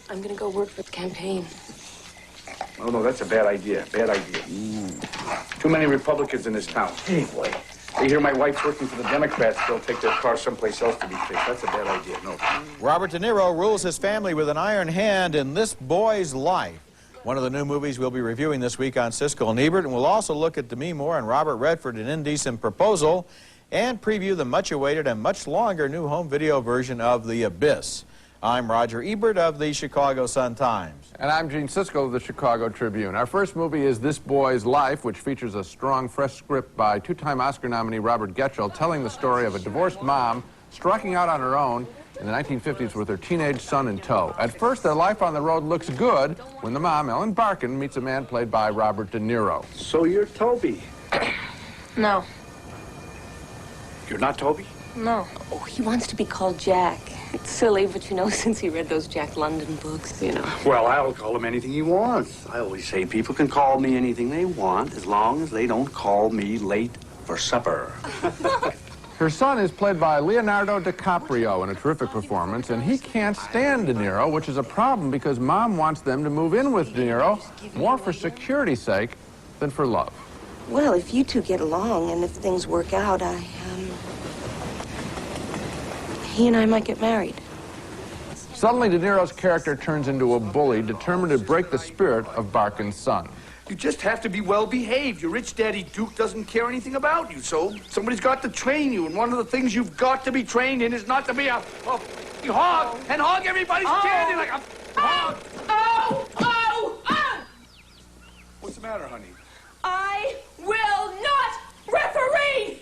I'm gonna go work for the campaign. Oh, no, that's a bad idea. Bad idea. Too many Republicans in this town. Hey, boy. They hear my wife's working for the Democrats, they'll take their car someplace else to be fixed. That's a bad idea. No. Robert De Niro rules his family with an iron hand in This Boy's Life. One of the new movies we'll be reviewing this week on Siskel and Ebert, and we'll also look at Demi Moore and Robert Redford in Indecent Proposal and preview the much-awaited and much longer new home video version of The Abyss. I'm Roger Ebert of the Chicago Sun-Times. And I'm Gene Siskel of the Chicago Tribune. Our first movie is This Boy's Life, which features a strong, fresh script by two-time Oscar nominee Robert Getchell, telling the story of a divorced mom striking out on her own in the 1950s with her teenage son in tow. At first, their life on the road looks good when the mom, Ellen Barkin, meets a man played by Robert De Niro. So you're Toby. No. You're not Toby? No. Oh, he wants to be called Jack. It's silly, but you know, since he read those Jack London books, you know. Well, I'll call him anything he wants. I always say people can call me anything they want as long as they don't call me late for supper. Her son is played by Leonardo DiCaprio in a terrific performance, and he can't stand De Niro, which is a problem because Mom wants them to move in with De Niro more for security's sake than for love. Well, if you two get along and if things work out, he and I might get married. Suddenly, De Niro's character turns into a bully determined to break the spirit of Barkin's son. You just have to be well-behaved. Your rich daddy Duke doesn't care anything about you, so somebody's got to train you, and one of the things you've got to be trained in is not to be a hog and hog everybody's candy like a hog. What's the matter, honey? I will not referee!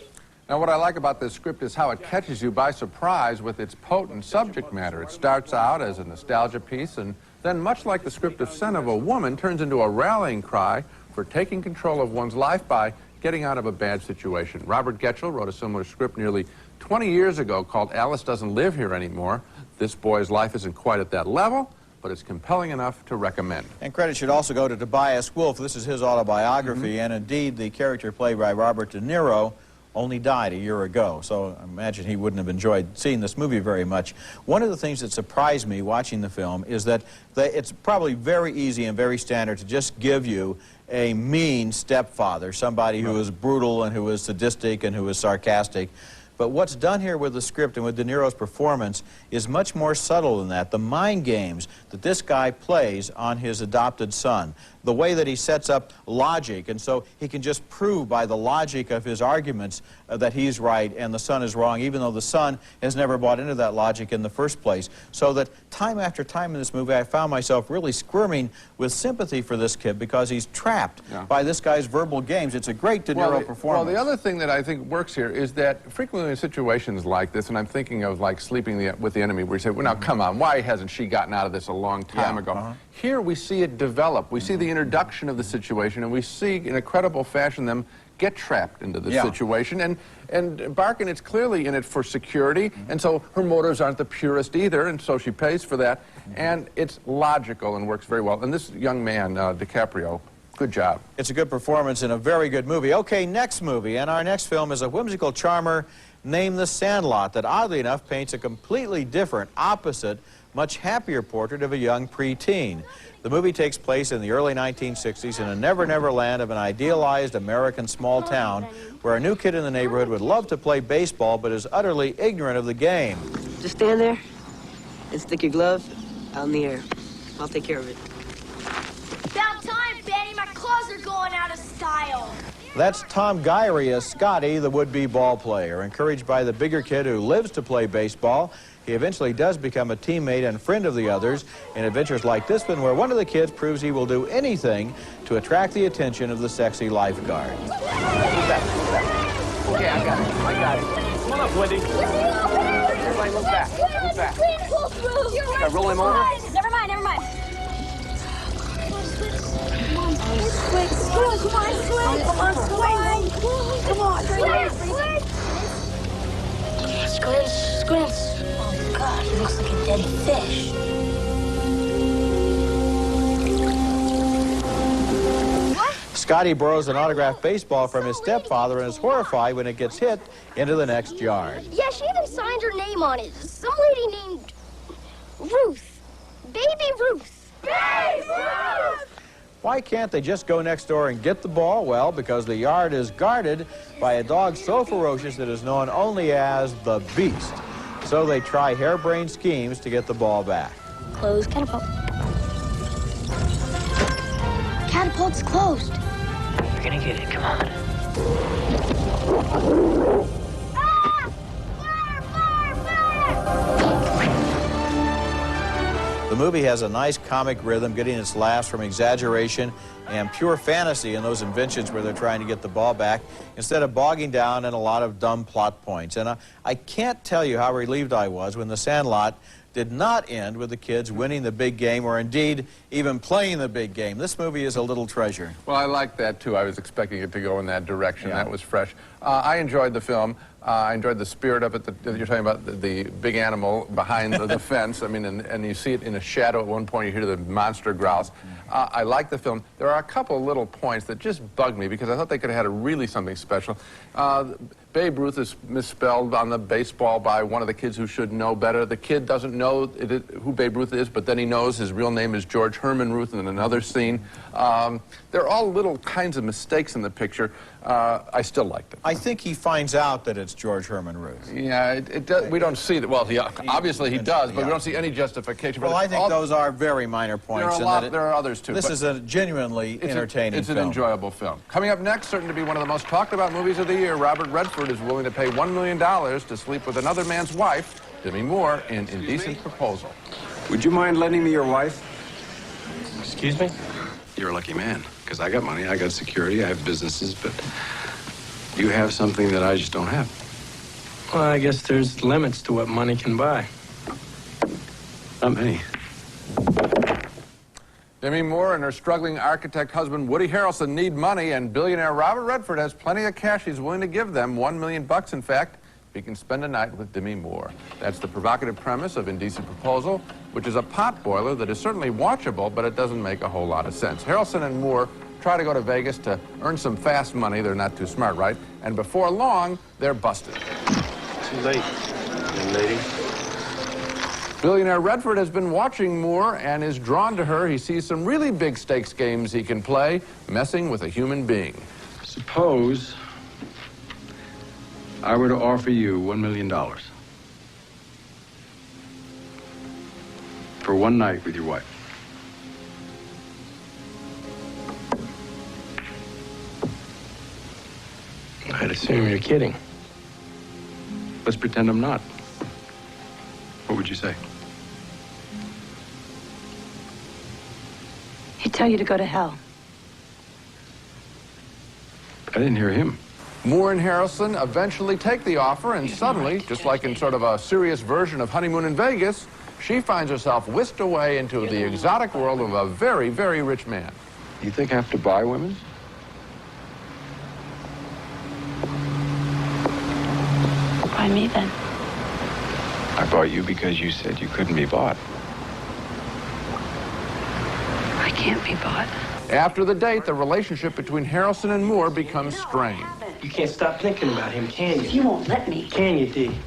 Now, what I like about this script is how it catches you by surprise with its potent subject matter. It starts out as a nostalgia piece, and then, much like the script of Son of a Woman, turns into a rallying cry for taking control of one's life by getting out of a bad situation. Robert Getchell wrote a similar script nearly 20 years ago called Alice Doesn't Live Here Anymore. This Boy's Life isn't quite at that level, but it's compelling enough to recommend. And credit should also go to Tobias Wolff. This is his autobiography, and indeed, the character played by Robert De Niro only died a year ago, so I imagine he wouldn't have enjoyed seeing this movie very much. One of the things that surprised me watching the film is that it's probably very easy and very standard to just give you a mean stepfather, somebody who is brutal and who is sadistic and who is sarcastic. But what's done here with the script and with De Niro's performance is much more subtle than that. The mind games that this guy plays on his adopted son, the way that he sets up logic, and so he can just prove by the logic of his arguments that he's right and the son is wrong, even though the son has never bought into that logic in the first place. So that time after time in this movie, I found myself really squirming with sympathy for this kid because he's trapped by this guy's verbal games. It's a great De Niro performance. Well, the other thing that I think works here is that frequently in situations like this, and I'm thinking of like Sleeping with the Enemy, where you say, well, now come on, why hasn't she gotten out of this a long time ago? Here we see it develop. We see the introduction of the situation, and we see in a credible fashion them get trapped into this situation. And Barkin is clearly in it for security, and so her motives aren't the purest either, and so she pays for that. And it's logical and works very well. And this young man, DiCaprio, good job. It's a good performance in a very good movie. Okay, next movie, and our next film is a whimsical charmer named The Sandlot that, oddly enough, paints a completely different, opposite, much happier portrait of a young preteen. The movie takes place in the early 1960s in a never-never land of an idealized American small town where a new kid in the neighborhood would love to play baseball but is utterly ignorant of the game. Just stand there and stick your glove out in the air. I'll take care of it. About time, Benny. My claws are going out of style. That's Tom Gyrie as Scotty, the would-be ball player. Encouraged by the bigger kid who lives to play baseball, he eventually does become a teammate and friend of the others in adventures like this one, where one of the kids proves he will do anything to attract the attention of the sexy lifeguard. Okay, I got it. Come on up, Wendy. Everybody move back. Move back. Should I roll him over? Never mind, never mind. Come on, Squints. Oh, God, he looks like a dead fish. Scotty borrows an autographed baseball from his stepfather and is horrified when it gets hit into the next yard. Yeah, she even signed her name on it. Some lady named Ruth. Baby Ruth. Baby Ruth! Why can't they just go next door and get the ball? Well, because the yard is guarded by a dog so ferocious that is known only as the Beast. So they try harebrained schemes to get the ball back. Close, catapult. Catapult's closed. You're gonna get it, come on. Ah! Fire! The movie has a nice comic rhythm, getting its laughs from exaggeration and pure fantasy in those inventions where they're trying to get the ball back, instead of bogging down in a lot of dumb plot points. And I can't tell you how relieved I was when The Sandlot did not end with the kids winning the big game, or indeed even playing the big game. This movie is a little treasure. Well, I like that too. I was expecting it to go in that direction. Yeah. That was fresh. I enjoyed the film. I enjoyed the spirit of it. That you're talking about the big animal behind the fence. I mean, and you see it in a shadow at one point. You hear the monster growls. I like the film. There are a couple of little points that just bugged me because I thought they could have had really something special. Babe Ruth is misspelled on the baseball by one of the kids who should know better. The kid doesn't know who Babe Ruth is, but then he knows his real name is George Herman Ruth in another scene. They're all little kinds of mistakes in the picture. I still liked it. I think he finds out that it's George Herman Ruth. Yeah, it does, we don't see that. Well, obviously he does, but yeah. we don't see any justification. Well, I think those are very minor points. There are others too. This is a genuinely entertaining film. It's an enjoyable film. Coming up next, certain to be one of the most talked about movies of the year, Robert Redford is willing to pay $1 million to sleep with another man's wife, Demi Moore, in Indecent Proposal. Would you mind lending me your wife? Excuse me? You're a lucky man, because I got money, I got security, I have businesses, but you have something that I just don't have. Well, I guess there's limits to what money can buy. Not many. Demi Moore and her struggling architect husband Woody Harrelson need money, and billionaire Robert Redford has plenty of cash he's willing to give them, $1 million in fact, if he can spend a night with Demi Moore. That's the provocative premise of Indecent Proposal, which is a potboiler that is certainly watchable, but it doesn't make a whole lot of sense. Harrelson and Moore try to go to Vegas to earn some fast money. They're not too smart, right? And before long, they're busted. Too late, young lady. Billionaire Redford has been watching Moore and is drawn to her. He sees some really big stakes games he can play, messing with a human being. Suppose I were to offer you $1 million for one night with your wife. I'd assume you're kidding. Let's pretend I'm not. What would you say? He'd tell you to go to hell. I didn't hear him. Moore and Harrelson eventually take the offer, and suddenly, just like in sort of a serious version of Honeymoon in Vegas, she finds herself whisked away into the exotic world of a very, very rich man. You think I have to buy women? By me, then. I bought you because you said you couldn't be bought. I can't be bought. After the date, the relationship between Harrelson and Moore becomes strained. You can't stop thinking about him, can you? You won't let me. Can you, Dee?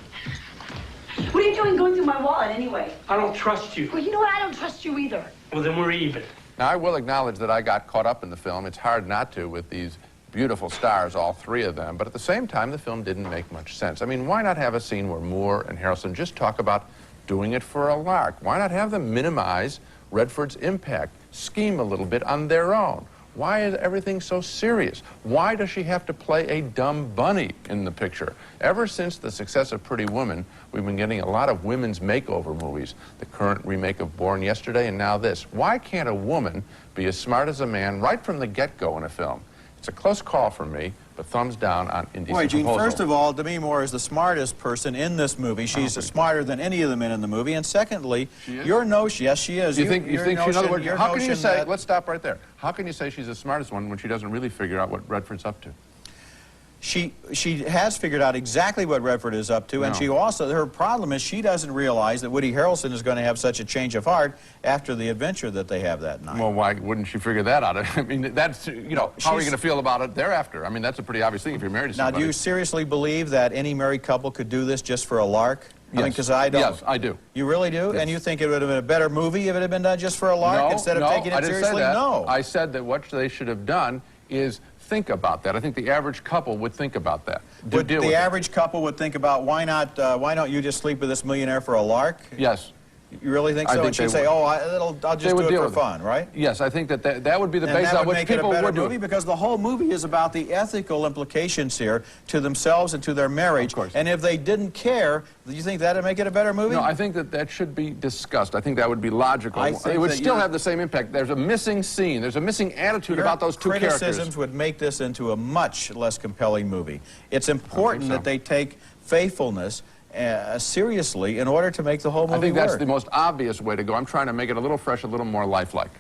What are you doing going through my wallet anyway? I don't trust you. Well, you know what? I don't trust you either. Well, then we're even. Now, I will acknowledge that I got caught up in the film. It's hard not to with these beautiful stars, all three of them. But at the same time, the film didn't make much sense. I mean, why not have a scene where Moore and Harrelson just talk about doing it for a lark? Why not have them minimize Redford's impact, scheme a little bit on their own? Why is everything so serious? Why does she have to play a dumb bunny in the picture? Ever since the success of Pretty Woman, we've been getting a lot of women's makeover movies. The current remake of Born Yesterday and now this. Why can't a woman be as smart as a man right from the get-go in a film? It's a close call for me, but thumbs down on Indecent Boy, Gene, Proposal. first of all, Demi Moore is the smartest person in this movie. She's smarter than any of the men in the movie. And secondly, your notion, yes, she is. You think she, in other words, how can you say, that, let's stop right there. How can you say she's the smartest one when she doesn't really figure out what Redford's up to? She has figured out exactly what Redford is up to, and she also, her problem is she doesn't realize that Woody Harrelson is going to have such a change of heart after the adventure that they have that night. Well, why wouldn't she figure that out? I mean, that's, you know, how are you going to feel about it thereafter? I mean, that's a pretty obvious thing if you're married to somebody. Now, do you seriously believe that any married couple could do this just for a lark? Yes. I mean, because I don't. Yes, I do. You really do? Yes. And you think it would have been a better movie if it had been done just for a lark instead of taking it seriously? No, I said that what they should have done is think about that. I think the average couple would think about that. The average couple would think about, why don't you just sleep with this millionaire for a lark? Yes. You really think so? Think and she'd say, oh, I'll just do it for fun, right? Yes, I think that would be the basis on which people would do it. Because the whole movie is about the ethical implications here to themselves and to their marriage. Of course. And if they didn't care, do you think that would make it a better movie? No, I think that should be discussed. I think that would be logical. It would still have the same impact. There's a missing scene. There's a missing attitude about those two characters. Criticisms would make this into a much less compelling movie. It's important that they take faithfulness seriously in order to make the whole movie work. I think that's the most obvious way to go. I'm trying to make it a little fresh, a little more lifelike.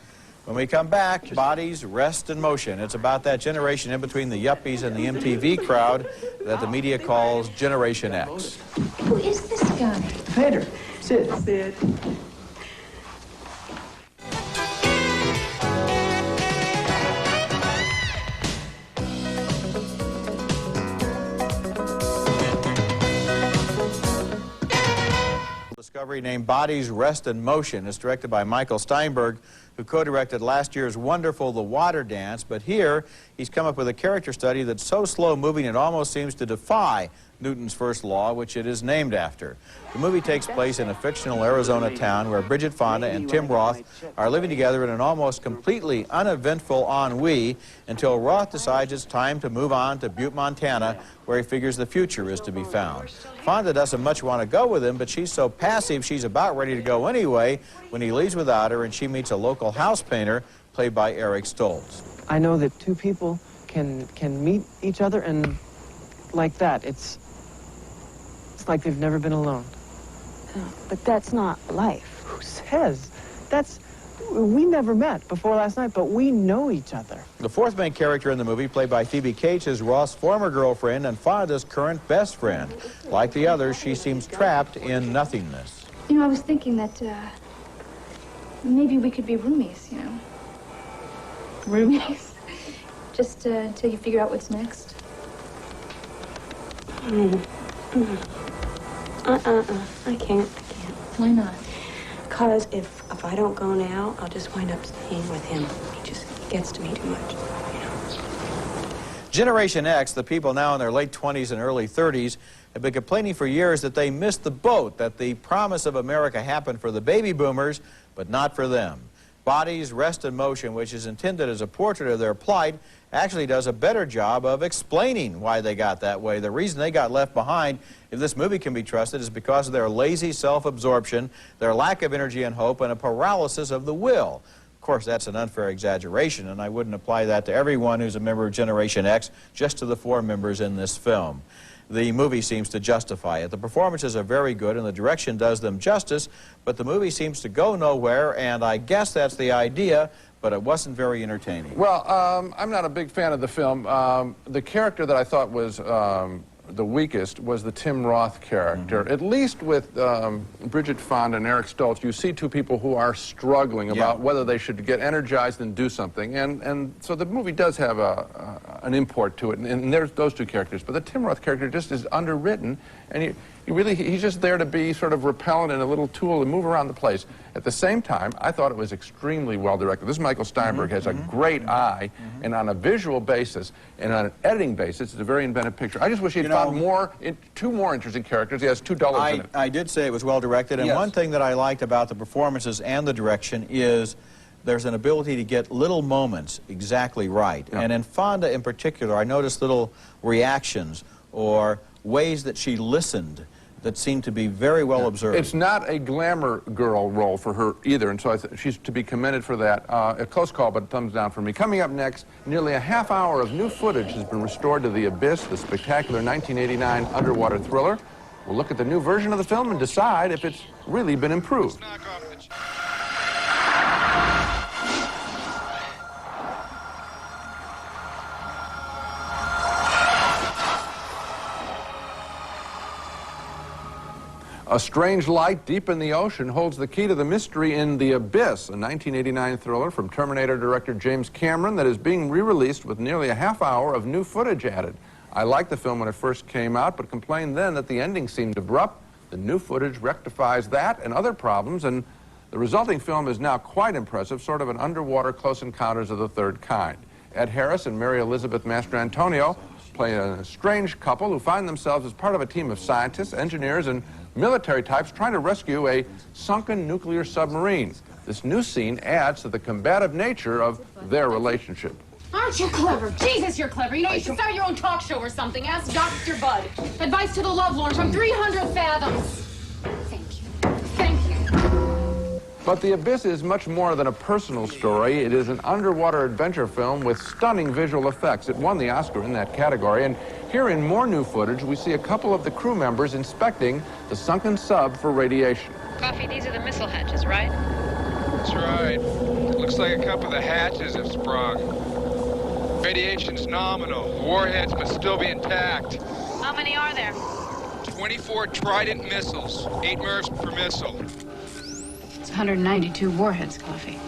When we come back, Bodies, Rest, and Motion. It's about that generation in between the yuppies and the MTV crowd that the media calls Generation X. Who is this guy? Painter. Sid. Discovery named Bodies, Rest, and Motion. It's directed by Michael Steinberg, who co-directed last year's wonderful The Water Dance, but here he's come up with a character study that's so slow-moving it almost seems to defy Newton's first law, which it is named after. The movie takes place in a fictional Arizona town where Bridget Fonda and Tim Roth are living together in an almost completely uneventful ennui until Roth decides it's time to move on to Butte, Montana, where he figures the future is to be found. Fonda doesn't much want to go with him, but she's so passive she's about ready to go anyway when he leaves without her and she meets a local house painter played by Eric Stoltz. I know that two people can meet each other and like that. It's like they've never been alone. But that's not life. Who says? We never met before last night, but we know each other. The fourth main character in the movie, played by Phoebe Cates, is Roth's former girlfriend and Fonda's current best friend. Like the others, she seems trapped in nothingness. You know, I was thinking that maybe we could be roomies, you know. Roomies? Just until you figure out what's next. I can't. Why not? Because if I don't go now, I'll just wind up staying with him. He gets to me too much, you know. Generation X, the people now in their late 20s and early 30s, have been complaining for years that they missed the boat, that the promise of America happened for the baby boomers, but not for them. Bodies, Rest, and Motion, which is intended as a portrait of their plight, actually does a better job of explaining why they got that way. The reason they got left behind, if this movie can be trusted, is because of their lazy self-absorption, their lack of energy and hope, and a paralysis of the will. Of course, that's an unfair exaggeration, and I wouldn't apply that to everyone who's a member of Generation X, just to the 4 members in this film. The movie seems to justify it. The performances are very good, and the direction does them justice, but the movie seems to go nowhere, and I guess that's the idea, but it wasn't very entertaining. Well, I'm not a big fan of the film. The character that I thought was the weakest was the Tim Roth character. At least with Bridget Fonda and Eric Stoltz, you see two people who are struggling about whether they should get energized and do something. And so the movie does have an import to it, and there's those two characters. But the Tim Roth character just is underwritten, and he's just there to be sort of repellent and a little tool to move around the place. At the same time, I thought it was extremely well directed. This Michael Steinberg has a great eye, and on a visual basis and on an editing basis, it's a very inventive picture. I just wish he'd found two more interesting characters. He has two dullets in it. I did say it was well directed, and one thing that I liked about the performances and the direction is there's an ability to get little moments exactly right. And in Fonda in particular, I noticed little reactions or ways that she listened that seem to be very well observed. It's not a glamour girl role for her either, and so she's to be commended for that. A close call, but thumbs down for me. Coming up next, nearly a half hour of new footage has been restored to The Abyss, the spectacular 1989 underwater thriller. We'll look at the new version of the film and decide if it's really been improved. A strange light deep in the ocean holds the key to the mystery in The Abyss, a 1989 thriller from Terminator director James Cameron that is being re-released with nearly a half hour of new footage added. I liked the film when it first came out, but complained then that the ending seemed abrupt. The new footage rectifies that and other problems, and the resulting film is now quite impressive, sort of an underwater Close Encounters of the Third Kind. Ed Harris and Mary Elizabeth Mastrantonio play a strange couple who find themselves as part of a team of scientists, engineers, and military types trying to rescue a sunken nuclear submarine. This new scene adds to the combative nature of their relationship. Aren't you clever? Jesus, you're clever. You know, you should start your own talk show or something. Ask Dr. Bud. Advice to the lovelorn from 300 fathoms. Thank you. Thank you. But The Abyss is much more than a personal story. It is an underwater adventure film with stunning visual effects. It won the Oscar in that category, and here in more new footage, we see a couple of the crew members inspecting the sunken sub for radiation. Coffee, these are the missile hatches, right? That's right. Looks like a couple of the hatches have sprung. Radiation's nominal. The warheads must still be intact. How many are there? 24 Trident missiles, 8 MIRVs per missile. It's 192 warheads, Coffee.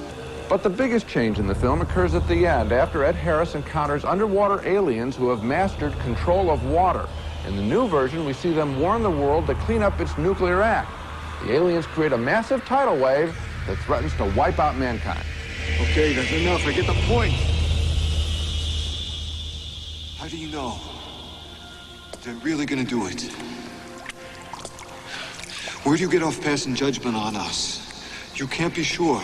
But the biggest change in the film occurs at the end, after Ed Harris encounters underwater aliens who have mastered control of water. In the new version, we see them warn the world to clean up its nuclear act. The aliens create a massive tidal wave that threatens to wipe out mankind. Okay, that's enough. I get the point. How do you know they're really gonna do it? Where do you get off passing judgment on us? You can't be sure.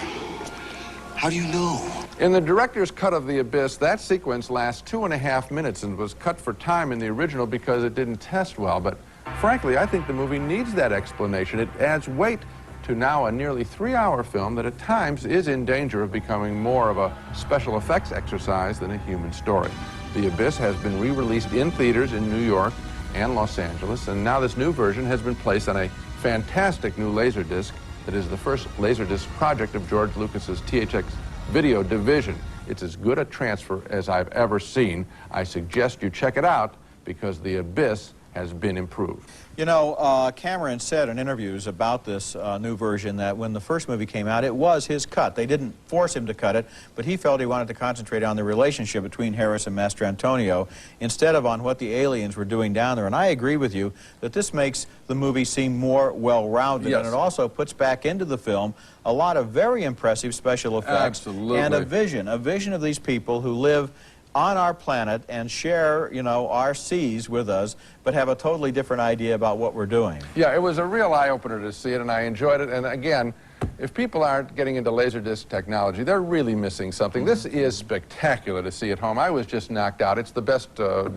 How do you know? In the director's cut of The Abyss, that sequence lasts 2.5 minutes and was cut for time in the original because it didn't test well. But frankly, I think the movie needs that explanation. It adds weight to now a nearly 3-hour film that at times is in danger of becoming more of a special effects exercise than a human story. The Abyss has been re-released in theaters in New York and Los Angeles, and now this new version has been placed on a fantastic new Laserdisc that is the first Laserdisc project of George Lucas's THX video division. It's as good a transfer as I've ever seen. I suggest you check it out because The Abyss has been improved. You know, Cameron said in interviews about this new version that when the first movie came out, it was his cut. They didn't force him to cut it, but he felt he wanted to concentrate on the relationship between Harris and Mastrantonio instead of on what the aliens were doing down there. And I agree with you that this makes the movie seem more well-rounded, yes. And it also puts back into the film a lot of very impressive special effects. Absolutely. And a vision of these people who live on our planet and share, you know, our seas with us, but have a totally different idea about what we're doing. Yeah, it was a real eye-opener to see it, and I enjoyed it. And again, if people aren't getting into Laserdisc technology, they're really missing something. This is spectacular to see at home. I was just knocked out. It's the best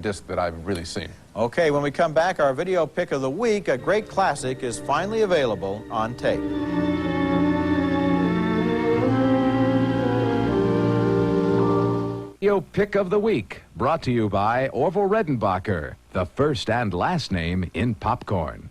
disc that I've really seen. Okay, when we come back, our video pick of the week, a great classic, is finally available on tape. Video Pick of the Week, brought to you by Orville Redenbacher, the first and last name in popcorn.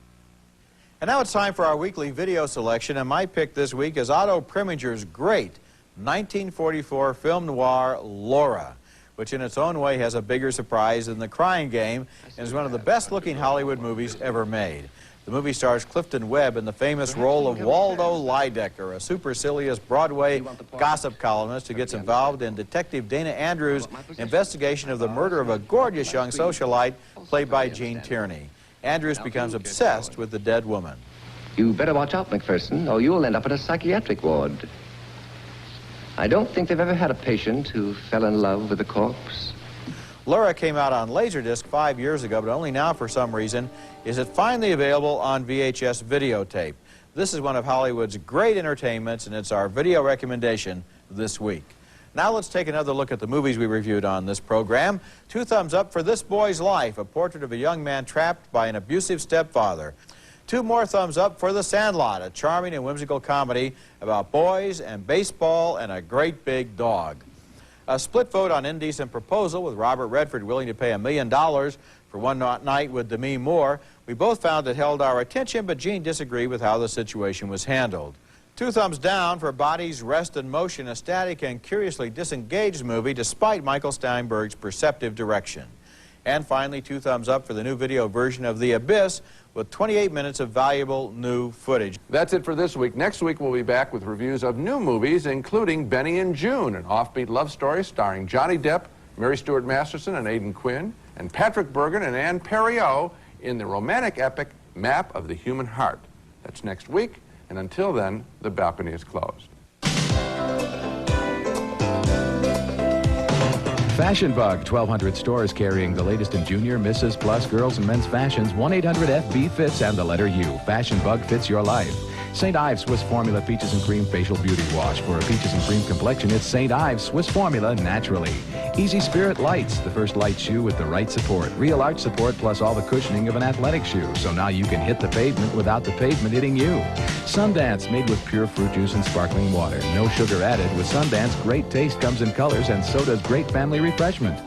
And now it's time for our weekly video selection, and my pick this week is Otto Preminger's great 1944 film noir, Laura, which in its own way has a bigger surprise than The Crying Game and is one of the best-looking Hollywood movies ever made. The movie stars Clifton Webb in the famous role of Waldo Lydecker, a supercilious Broadway gossip columnist who gets involved in Detective Dana Andrews' investigation of the murder of a gorgeous young socialite played by Gene Tierney. Andrews becomes obsessed with the dead woman. You better watch out, McPherson, or you'll end up in a psychiatric ward. I don't think they've ever had a patient who fell in love with a corpse. Laura came out on Laserdisc 5 years ago, but only now, for some reason, is it finally available on VHS videotape. This is one of Hollywood's great entertainments, and it's our video recommendation this week. Now let's take another look at the movies we reviewed on this program. 2 thumbs up for This Boy's Life, a portrait of a young man trapped by an abusive stepfather. 2 more thumbs up for The Sandlot, a charming and whimsical comedy about boys and baseball and a great big dog. A split vote on Indecent Proposal, with Robert Redford willing to pay $1 million for one night with Demi Moore. We both found it held our attention, but Gene disagreed with how the situation was handled. 2 thumbs down for Bodies, Rest in Motion, a static and curiously disengaged movie despite Michael Steinberg's perceptive direction. And finally, 2 thumbs up for the new video version of The Abyss, with 28 minutes of valuable new footage. That's it for this week. Next week, we'll be back with reviews of new movies, including Benny and June, an offbeat love story starring Johnny Depp, Mary Stuart Masterson, and Aidan Quinn, and Patrick Bergen and Anne Perriot in the romantic epic Map of the Human Heart. That's next week, and until then, the balcony is closed. Fashion Bug, 1,200 stores carrying the latest in junior, Mrs., plus, girls, and men's fashions. 1-800-FB-FITS and the letter U. Fashion Bug fits your life. St. Ives Swiss Formula Peaches and Cream Facial Beauty Wash. For a peaches and cream complexion, it's St. Ives Swiss Formula naturally. Easy Spirit Lights, the first light shoe with the right support. Real arch support plus all the cushioning of an athletic shoe. So now you can hit the pavement without the pavement hitting you. Sundance, made with pure fruit juice and sparkling water. No sugar added. With Sundance, great taste comes in colors, and so does great family refreshment.